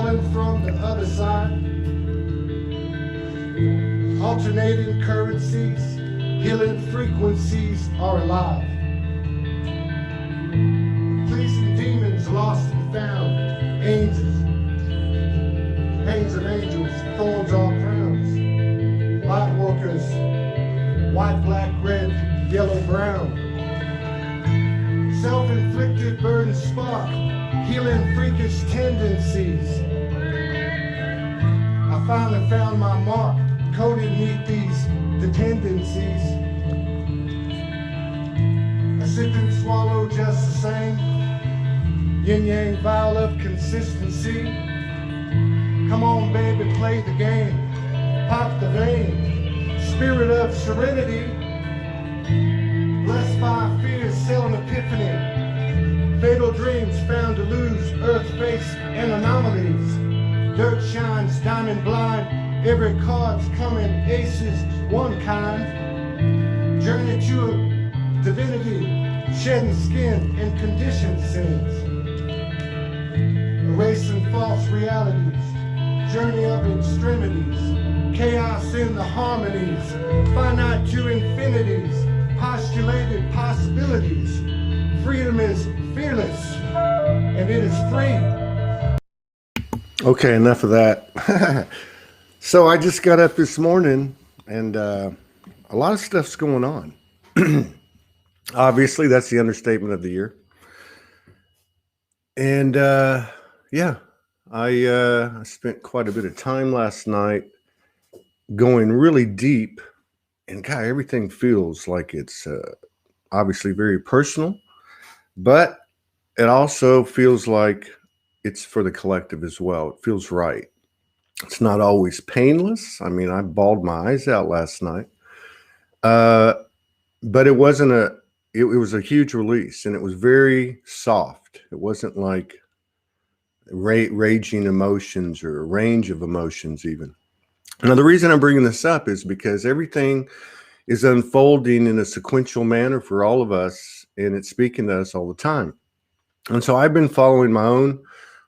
hailing from the other side. Alternating currencies, healing frequencies are alive. Pleasing demons lost and found, angels, hangs of angels, thorns all crowns. Light workers, white, black, red, yellow, brown. Self-inflicted burden spark, healing freakish tendencies. I finally found my mark, coded neath these dependencies. I sip and swallow just the same, yin-yang vial of consistency. Come on, baby, play the game, pop the vein, spirit of serenity. Blessed by fear's selling epiphany, fatal dreams found to lose, earth face and anomalies. Dirt shines, diamond blind, every card's coming, aces, one kind. Journey to a divinity, shedding skin and conditioned sins. Erasing false realities, journey of extremities. Chaos in the harmonies, finite to infinities. Postulated possibilities. Freedom is fearless, and it is free. Okay, enough of that. So I just got up this morning, and a lot of stuff's going on. Obviously, that's the understatement of the year. And yeah, I spent quite a bit of time last night going really deep. And God, everything feels like it's obviously very personal, but it also feels like it's for the collective as well. It feels right. It's not always painless. I mean, I bawled my eyes out last night, but it wasn't it was a huge release, and it was very soft. It wasn't like raging emotions or a range of emotions even. Now, the reason I'm bringing this up is because everything is unfolding in a sequential manner for all of us, and it's speaking to us all the time. And so I've been following my own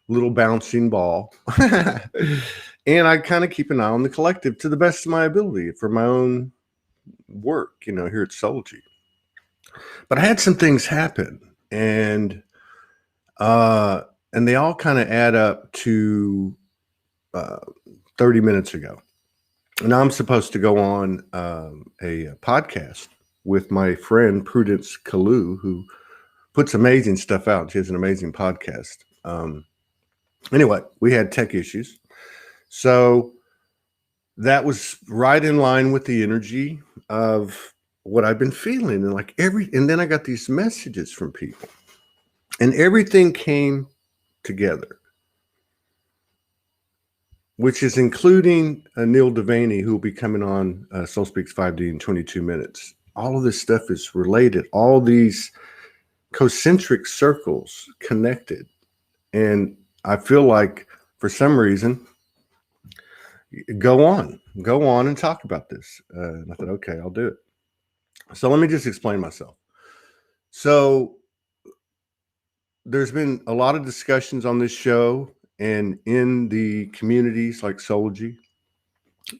little bouncing ball, and I kind of keep an eye on the collective to the best of my ability for my own work, here at Soulogy. But I had some things happen, and they all kind of add up to 30 minutes ago. And I'm supposed to go on a podcast with my friend Prudence Kalu, who puts amazing stuff out. She has an amazing podcast. Anyway, we had tech issues. So that was right in line with the energy of what I've been feeling. And then I got these messages from people, and everything came together, which is including Neil Devaney, who will be coming on Soul Speaks 5D in 22 minutes. All of this stuff is related. All these concentric circles connected. And I feel like, for some reason, go on and talk about this. And I thought, okay, I'll do it. So let me just explain myself. So there's been a lot of discussions on this show and in the communities like Soulogy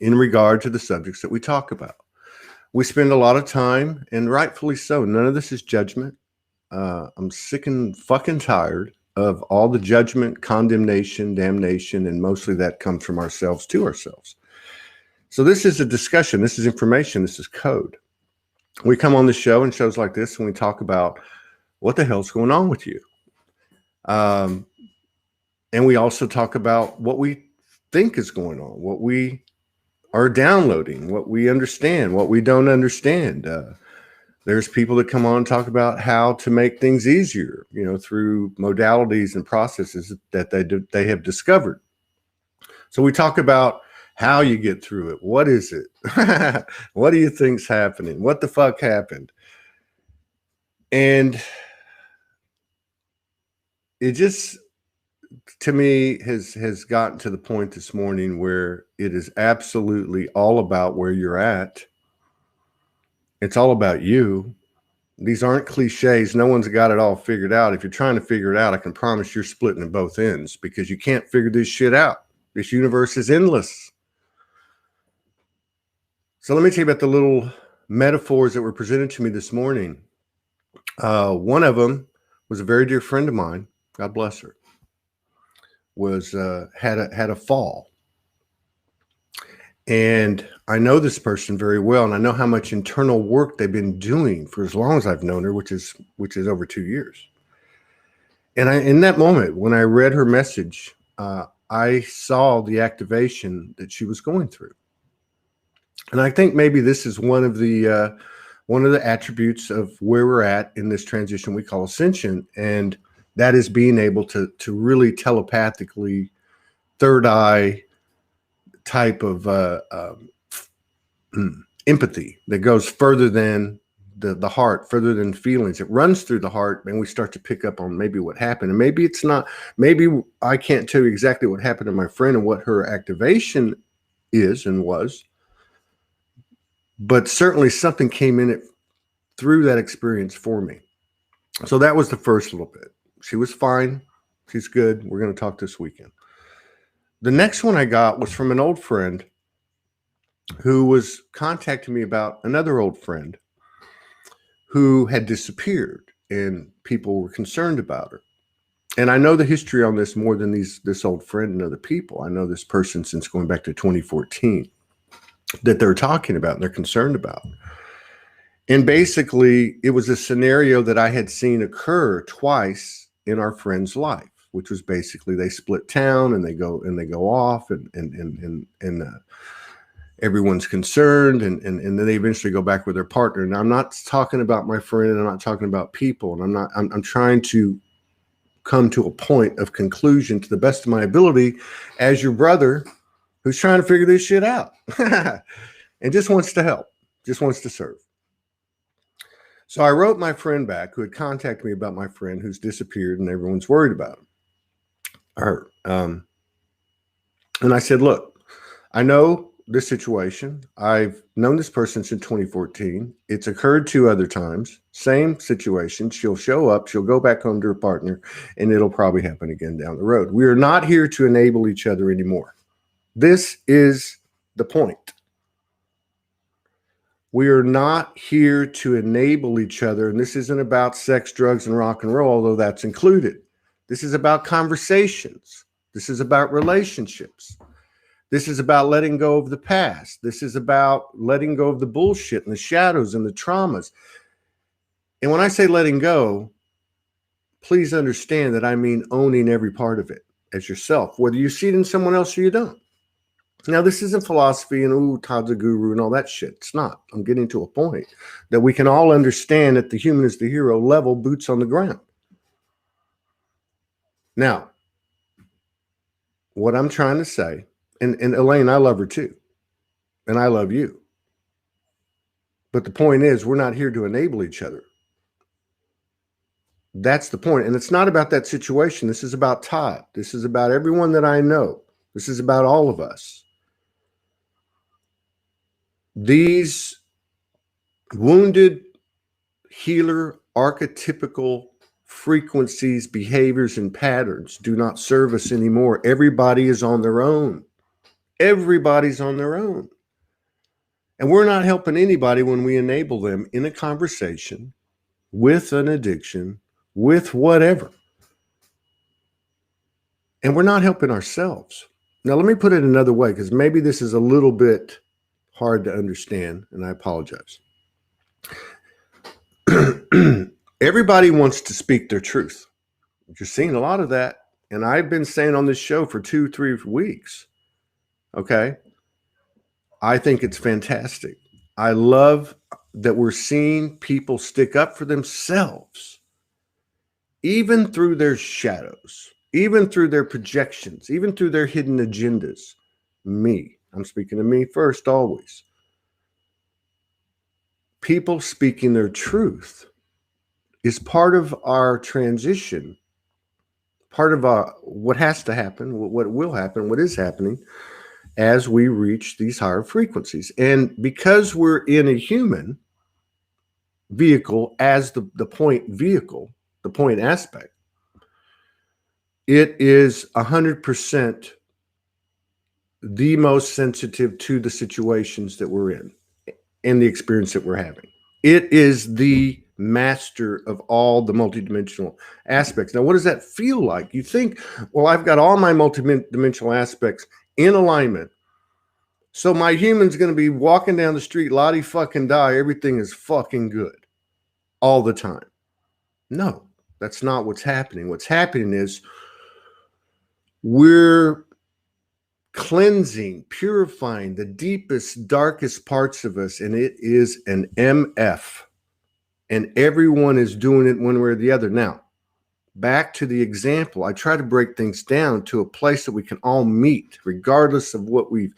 in regard to the subjects that we talk about. We spend a lot of time, and rightfully so. None of this is judgment. I'm sick and fucking tired of all the judgment, condemnation, damnation, and mostly that comes from ourselves to ourselves. So this is a discussion. This is information. This is code. We come on the show and shows like this, and we talk about what the hell's going on with you. And we also talk about what we think is going on, what we are downloading, what we understand, what we don't understand. There's people that come on and talk about how to make things easier, through modalities and processes that they have discovered. So we talk about how you get through it. What is it? What do you think's happening? What the fuck happened? And it just, to me, has gotten to the point this morning where it is absolutely all about where you're at. It's all about you. These aren't cliches. No one's got it all figured out. If you're trying to figure it out, I can promise you're splitting at both ends, because you can't figure this shit out. This universe is endless. So let me tell you about the little metaphors that were presented to me this morning. One of them was a very dear friend of mine. God bless her. Had a fall. And I know this person very well, and I know how much internal work they've been doing for as long as I've known her, which is over 2 years. And in that moment, when I read her message, I saw the activation that she was going through. And I think maybe this is one of the attributes of where we're at in this transition we call ascension, and that is being able to really telepathically, third eye type of empathy that goes further than the heart, further than feelings. It runs through the heart, and we start to pick up on maybe what happened. And maybe it's not, maybe I can't tell you exactly what happened to my friend and what her activation is and was, but certainly something came in it through that experience for me. So that was the first little bit. She was fine. She's good. We're going to talk this weekend. The next one I got was from an old friend who was contacting me about another old friend who had disappeared, and people were concerned about her. And I know the history on this more than this old friend and other people. I know this person since going back to 2014 that they're talking about and they're concerned about. And basically, it was a scenario that I had seen occur twice in our friend's life, which was basically they split town and they go off and everyone's concerned and then they eventually go back with their partner. And I'm not talking about my friend, and I'm not talking about people, and I'm trying to come to a point of conclusion to the best of my ability as your brother who's trying to figure this shit out and just wants to help, just wants to serve. So I wrote my friend back who had contacted me about my friend who's disappeared and everyone's worried about him. And I said, look, I know this situation. I've known this person since 2014. It's occurred 2 other times. Same situation. She'll show up. She'll go back home to her partner, and it'll probably happen again down the road. We are not here to enable each other anymore. This is the point. We are not here to enable each other. And this isn't about sex, drugs, and rock and roll, although that's included. This is about conversations. This is about relationships. This is about letting go of the past. This is about letting go of the bullshit and the shadows and the traumas. And when I say letting go, please understand that I mean owning every part of it as yourself, whether you see it in someone else or you don't. Now, this isn't philosophy and, ooh, Todd's a guru and all that shit. It's not. I'm getting to a point that we can all understand that the human is the hero level, boots on the ground. Now, what I'm trying to say, and Elaine, I love her too, and I love you. But the point is, we're not here to enable each other. That's the point. And it's not about that situation. This is about Todd. This is about everyone that I know. This is about all of us. These wounded healer archetypical frequencies, behaviors, and patterns do not serve us anymore. Everybody is on their own. Everybody's on their own. And we're not helping anybody when we enable them in a conversation with an addiction, with whatever. And we're not helping ourselves. Now, let me put it another way, because maybe this is a little bit hard to understand, and I apologize. Everybody wants to speak their truth. You're seeing a lot of that. And I've been saying on this show for 2-3 weeks, okay? I think it's fantastic. I love that we're seeing people stick up for themselves, even through their shadows, even through their projections, even through their hidden agendas. Me, I'm speaking to me first, always. People speaking their truth is part of our transition, part of what has to happen, what will happen, what is happening as we reach these higher frequencies. And because we're in a human, vehicle as the point vehicle, the point aspect, it is 100% the most sensitive to the situations that we're in and the experience that we're having. It is the master of all the multidimensional aspects. Now, what does that feel like? You think, well, I've got all my multidimensional aspects in alignment. So my human's going to be walking down the street, lottie fucking die. Everything is fucking good all the time. No, that's not what's happening. What's happening is we're cleansing, purifying the deepest, darkest parts of us, and it is an MF. And everyone is doing it one way or the other. Now, back to the example, I try to break things down to a place that we can all meet, regardless of what we've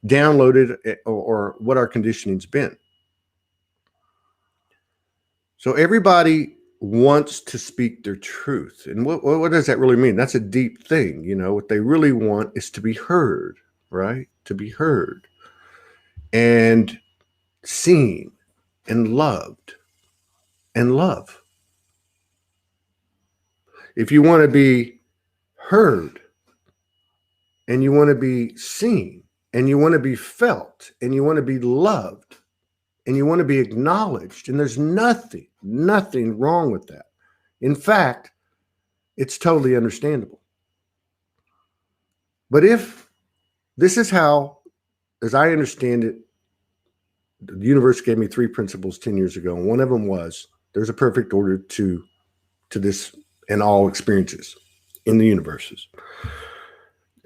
downloaded or what our conditioning's been. So everybody wants to speak their truth. And what does that really mean? That's a deep thing. You know, what they really want is to be heard, right? To be heard and seen and loved and love. If you want to be heard and you want to be seen and you want to be felt and you want to be loved and you want to be acknowledged, and there's nothing wrong with that. In fact, it's totally understandable. But if this is how, as I understand it, the universe gave me 3 principles 10 years ago, and one of them was there's a perfect order to this and all experiences in the universes.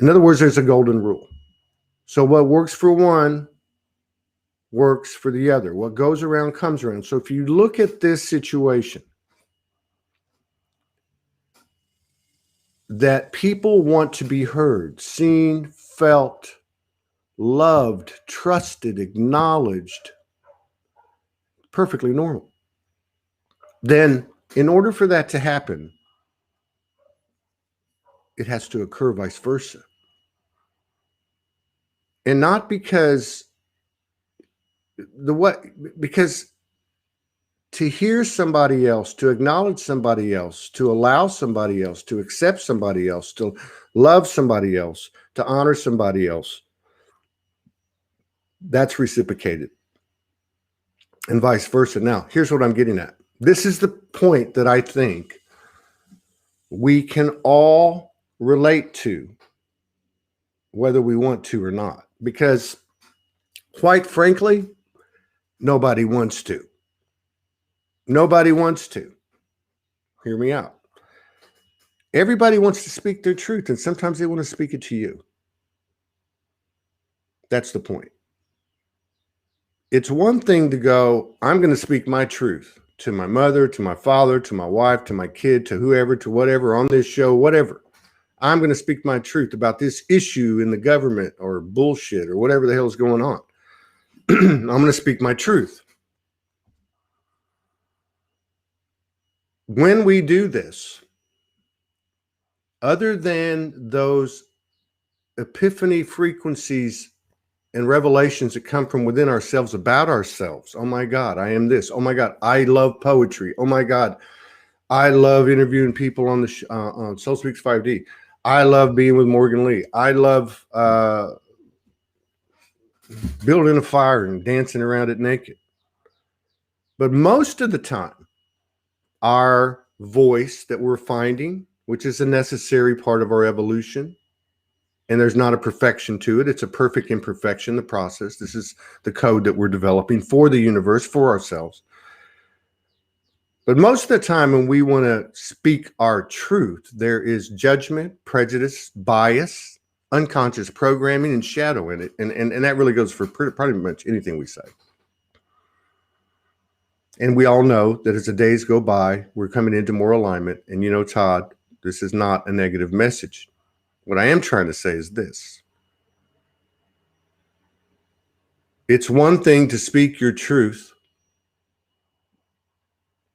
In other words, there's a golden rule. So what works for one works for the other. What goes around comes around. So if you look at this situation, that people want to be heard, seen, felt, loved, trusted, acknowledged, perfectly normal. Then in order for that to happen, it has to occur vice versa. And not because because to hear somebody else, to acknowledge somebody else, to allow somebody else, to accept somebody else, to love somebody else, to honor somebody else, that's reciprocated. And vice versa. Now, here's what I'm getting at. This is the point that I think we can all relate to, whether we want to or not. Because, quite frankly, nobody wants to. Nobody wants to. Hear me out. Everybody wants to speak their truth, and sometimes they want to speak it to you. That's the point. It's one thing to go, I'm going to speak my truth to my mother, to my father, to my wife, to my kid, to whoever, to whatever, on this show, whatever. I'm going to speak my truth about this issue in the government or bullshit or whatever the hell is going on. I'm going to speak my truth. When we do this, other than those epiphany frequencies and revelations that come from within ourselves about ourselves. Oh my God, I am this. Oh my God, I love poetry. Oh my God, I love interviewing people on the on Soul Speaks 5D. I love being with Morgan Lee. I love building a fire and dancing around it naked. But most of the time, our voice that we're finding, which is a necessary part of our evolution, and there's not a perfection to it. It's a perfect imperfection, the process. This is the code that we're developing for the universe, for ourselves. But most of the time when we want to speak our truth, there is judgment, prejudice, bias, unconscious programming, and shadow in it. And that really goes for pretty much anything we say. And we all know that as the days go by, we're coming into more alignment. And you know, Todd, this is not a negative message. What I am trying to say is this. It's one thing to speak your truth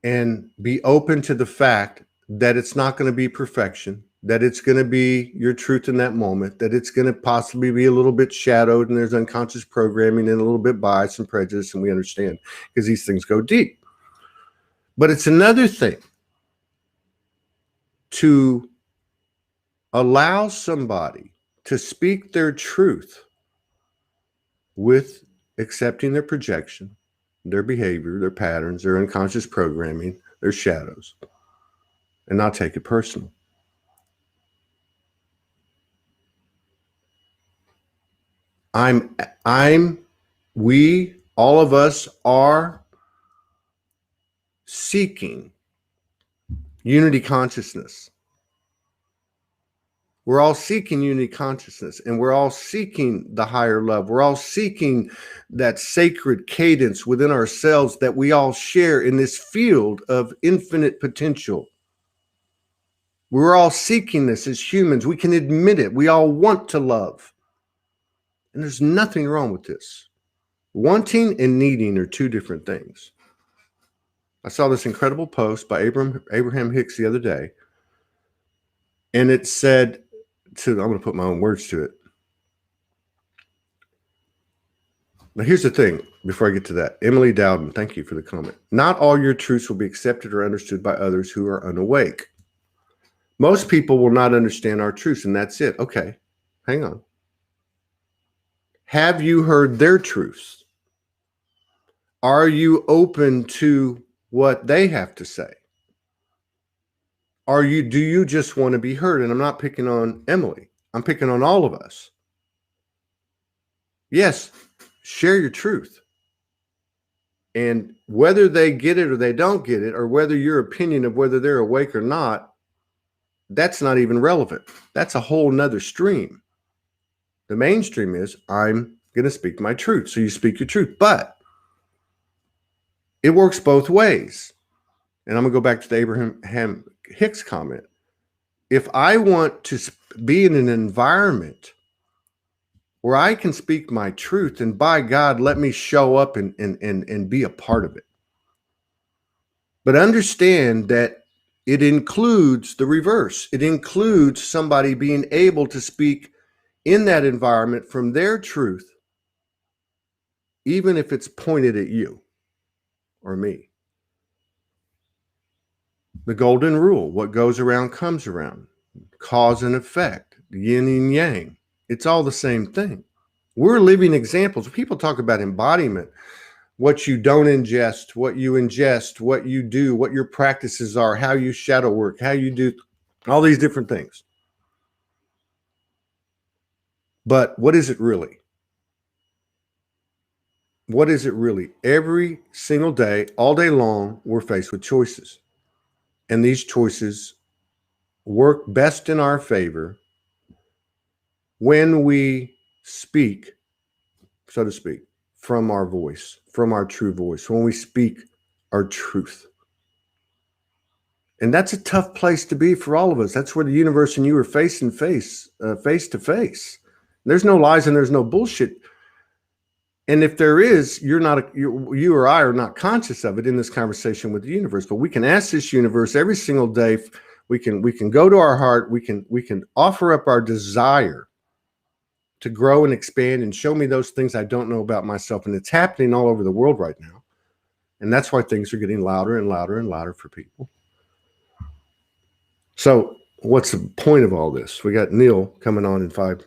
and be open to the fact that it's not going to be perfection, that it's going to be your truth in that moment, that it's going to possibly be a little bit shadowed and there's unconscious programming and a little bit bias and prejudice, and we understand because these things go deep. But it's another thing to allow somebody to speak their truth with accepting their projection, their behavior, their patterns, their unconscious programming, their shadows, and not take it personal. We, all of us are seeking unity consciousness. We're all seeking unity consciousness, and we're all seeking the higher love. We're all seeking that sacred cadence within ourselves that we all share in this field of infinite potential. We're all seeking this as humans. We can admit it. We all want to love. And there's nothing wrong with this. Wanting and needing are two different things. I saw this incredible post by Abraham Hicks the other day, and it said, I'm going to put my own words to it. Now, here's the thing before I get to that. Emily Dowden, thank you for the comment. Not all your truths will be accepted or understood by others who are unawake. Most people will not understand our truths, and that's it. Okay, hang on. Have you heard their truths? Are you open to what they have to say? Do you just want to be heard? And I'm not picking on Emily. I'm picking on all of us. Yes, share your truth. And whether they get it or they don't get it, or whether your opinion of whether they're awake or not, that's not even relevant. That's a whole nother stream. The mainstream is, I'm going to speak my truth. So you speak your truth, but it works both ways. And I'm going to go back to the Abraham Hicks comment. If I want to be in an environment where I can speak my truth, and by God, let me show up and be a part of it. But understand that it includes the reverse. It includes somebody being able to speak in that environment from their truth, even if it's pointed at you or me. The golden rule, what goes around comes around. Cause and effect, yin and yang. It's all the same thing. We're living examples. People talk about embodiment, what you don't ingest, what you ingest, what you do, what your practices are, how you shadow work, how you do all these different things. But what is it really? What is it really? Every single day, all day long, we're faced with choices. And these choices work best in our favor when we speak, so to speak, from our voice, from our true voice, when we speak our truth. And that's a tough place to be for all of us. That's where the universe and you are face to face. There's no lies and there's no bullshit. And if there is, you or I are not conscious of it in this conversation with the universe. But we can ask this universe every single day. We can go to our heart. We can offer up our desire to grow and expand and show me those things I don't know about myself. And it's happening all over the world right now. And that's why things are getting louder and louder and louder for people. So what's the point of all this? We got Neil coming on in 5-6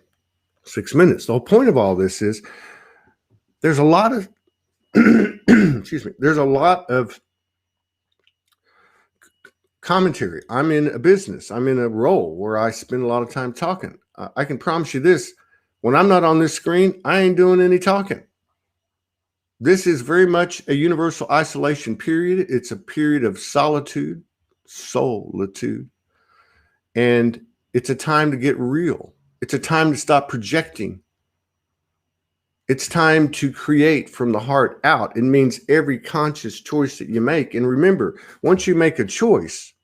minutes. The whole point of all this is there's a lot of, excuse me, there's a lot of commentary. I'm in a business. I'm in a role where I spend a lot of time talking. I can promise you this. When I'm not on this screen, I ain't doing any talking. This is very much a universal isolation period. It's a period of solitude, solitude. And it's a time to get real. It's a time to stop projecting. It's time to create from the heart out. It means every conscious choice that you make. And remember, once you make a choice,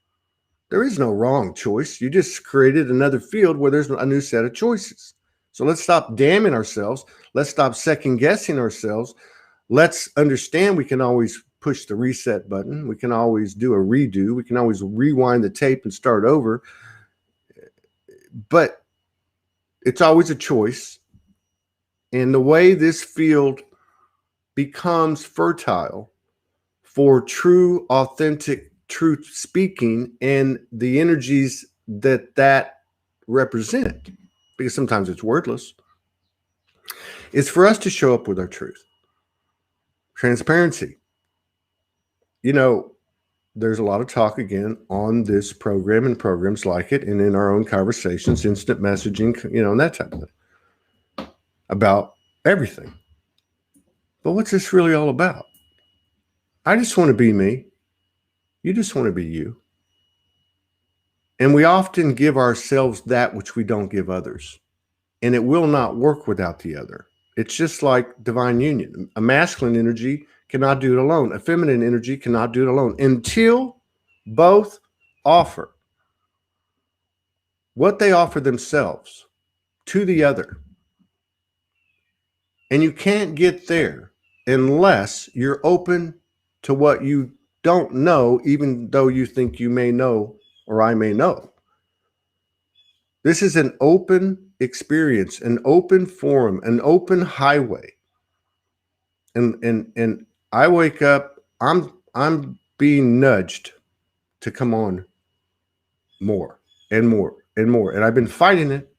there is no wrong choice. You just created another field where there's a new set of choices. So let's stop damning ourselves. Let's stop second guessing ourselves. Let's understand we can always push the reset button. We can always do a redo. We can always rewind the tape and start over. But it's always a choice. And the way this field becomes fertile for true, authentic truth speaking and the energies that represent, because sometimes it's wordless, is for us to show up with our truth. Transparency. You know, there's a lot of talk again on this program and programs like it, and in our own conversations, instant messaging, and that type of thing, about everything. But what's this really all about? I just want to be me. You just want to be you. And we often give ourselves that which we don't give others. And it will not work without the other. It's just like divine union. A masculine energy cannot do it alone. A feminine energy cannot do it alone until both offer what they offer themselves to the other. And you can't get there unless you're open to what you don't know, even though you think you may know or I may know. This is an open experience, an open forum, an open highway. And I wake up, I'm being nudged to come on more and more and more. And I've been fighting it.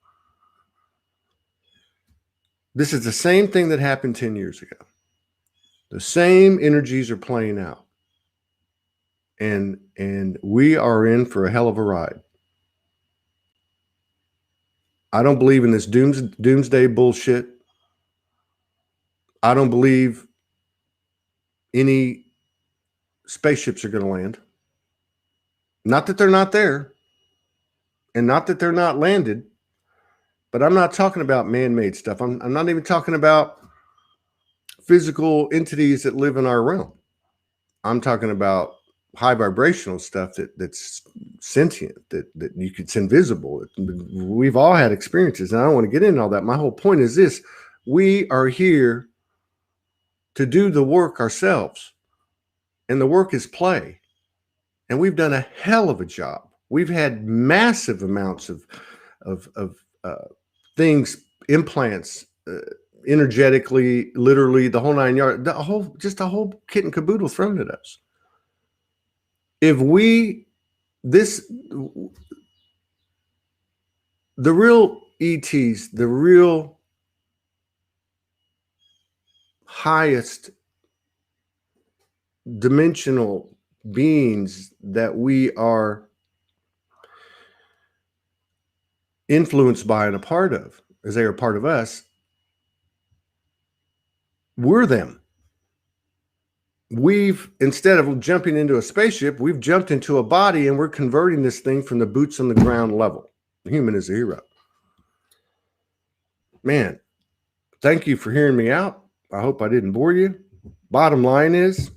This is the same thing that happened 10 years ago. The same energies are playing out. And we are in for a hell of a ride. I don't believe in this doomsday bullshit. I don't believe any spaceships are going to land. Not that they're not there, and not that they're not landed, but I'm not talking about man-made stuff. I'm not even talking about physical entities that live in our realm. I'm talking about high vibrational stuff that's sentient, that it's invisible. We've all had experiences, and I don't want to get into all that. My whole point is this: we are here to do the work ourselves, and the work is play. And we've done a hell of a job. We've had massive amounts of things, implants, energetically, literally, the whole 9 yards, just a whole kit and caboodle thrown at us. If the real ETs, the real highest dimensional beings that we are influenced by and a part of, as they are part of us, we're them. Instead of jumping into a spaceship, we've jumped into a body, and we're converting this thing from the boots on the ground level. The human is a hero. Man, thank you for hearing me out. I hope I didn't bore you. Bottom line is,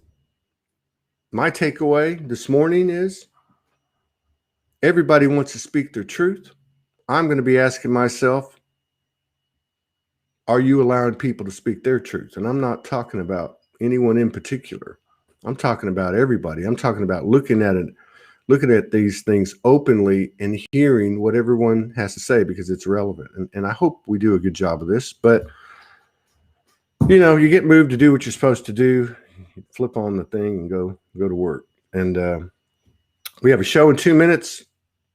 my takeaway this morning is, everybody wants to speak their truth. I'm going to be asking myself, are you allowing people to speak their truth? And I'm not talking about anyone in particular. I'm talking about everybody. I'm talking about looking at these things openly and hearing what everyone has to say, because it's relevant. And I hope we do a good job of this. But, you get moved to do what you're supposed to do. You flip on the thing and go to work. And we have a show in 2 minutes.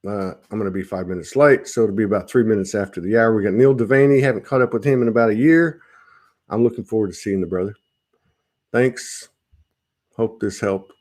I'm going to be 5 minutes late, so it'll be about 3 minutes after the hour. We got Neil Devaney. Haven't caught up with him in about a year. I'm looking forward to seeing the brother. Thanks. Hope this helped.